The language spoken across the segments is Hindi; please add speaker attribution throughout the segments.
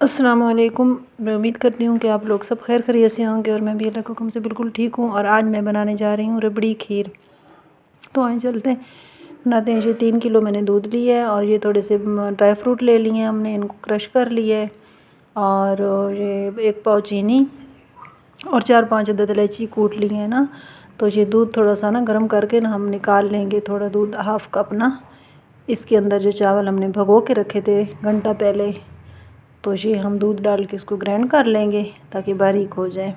Speaker 1: अस्सलाम वालेकुम। मैं उम्मीद करती हूँ कि आप लोग सब खैर खैरियत से होंगे और मैं भी अल्लाह के हुक्म से बिल्कुल ठीक हूँ। और आज मैं बनाने जा रही हूँ रबड़ी खीर। तो आइए चलते हैं, बनाते हैं। ये 3 किलो मैंने दूध लिया है और ये थोड़े से ड्राई फ्रूट ले लिए हैं हमने, इनको क्रश कर लिया है। और ये 1 पाव चीनी और 4-5 अदद इलायची कूट ली है ना। तो ये दूध थोड़ा सा ना गर्म करके ना हम निकाल लेंगे, थोड़ा दूध हाफ़ कप ना। इसके अंदर जो चावल हमने भगो के रखे थे घंटा पहले, तो ये हम दूध डाल के इसको ग्राइंड कर लेंगे ताकि बारीक हो जाए।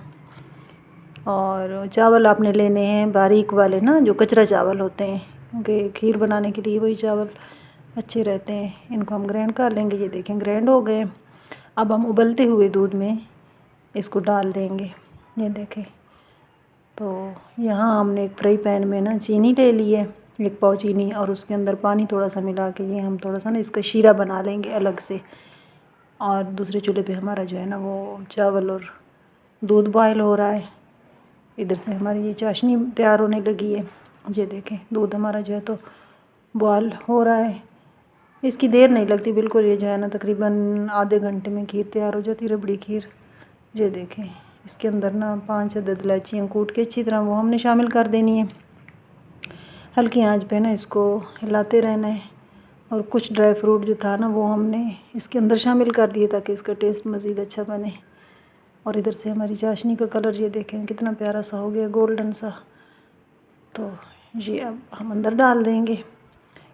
Speaker 1: और चावल आपने लेने हैं बारीक वाले ना, जो कचरा चावल होते हैं, क्योंकि खीर बनाने के लिए वही चावल अच्छे रहते हैं। इनको हम ग्राइंड कर लेंगे। ये देखें ग्राइंड हो गए। अब हम उबलते हुए दूध में इसको डाल देंगे। ये देखें। तो यहाँ हमने एक फ्राई पैन में ना चीनी ले ली है, 1 पाव चीनी, और उसके अंदर पानी थोड़ा सा मिला के ये हम थोड़ा सा ना इसका शीरा बना लेंगे अलग से। और दूसरे चूल्हे पे हमारा जो है ना वो चावल और दूध बॉयल हो रहा है। इधर से हमारी ये चाशनी तैयार होने लगी है। ये देखें दूध हमारा जो है तो बॉयल हो रहा है। इसकी देर नहीं लगती बिल्कुल। ये जो है ना तकरीबन आधे घंटे में खीर तैयार हो जाती है, रबड़ी खीर। ये देखें इसके अंदर ना 5 अदद इलायचियाँ कूट के अच्छी तरह वो हमने शामिल कर देनी है। हल्की आंच पे ना इसको हिलाते रहना है। और कुछ ड्राई फ्रूट जो था ना वो हमने इसके अंदर शामिल कर दिए ताकि इसका टेस्ट मज़ीद अच्छा बने। और इधर से हमारी चाशनी का कलर ये देखें कितना प्यारा सा हो गया, गोल्डन सा। तो ये अब हम अंदर डाल देंगे।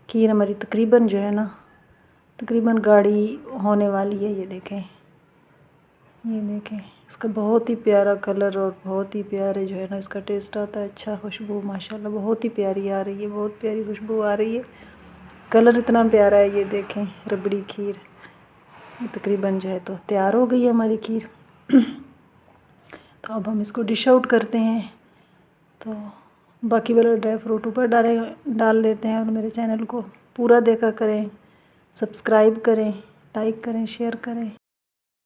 Speaker 1: खीर हमारी तकरीबन जो है ना तकरीबन गाढ़ी होने वाली है। ये देखें इसका बहुत ही प्यारा कलर और बहुत ही प्यारे जो है ना इसका टेस्ट आता है। अच्छा, खुशबू माशाल्लाह बहुत ही प्यारी आ रही है, बहुत प्यारी खुशबू आ रही है। कलर इतना प्यारा है। ये देखें रबड़ी खीर तकरीबन जो है तो तैयार हो गई है हमारी खीर। तो अब हम इसको डिश आउट करते हैं। तो बाकी वाला ड्राई फ्रूट ऊपर डाल देते हैं। और मेरे चैनल को पूरा देखा करें, सब्सक्राइब करें, लाइक करें, शेयर करें।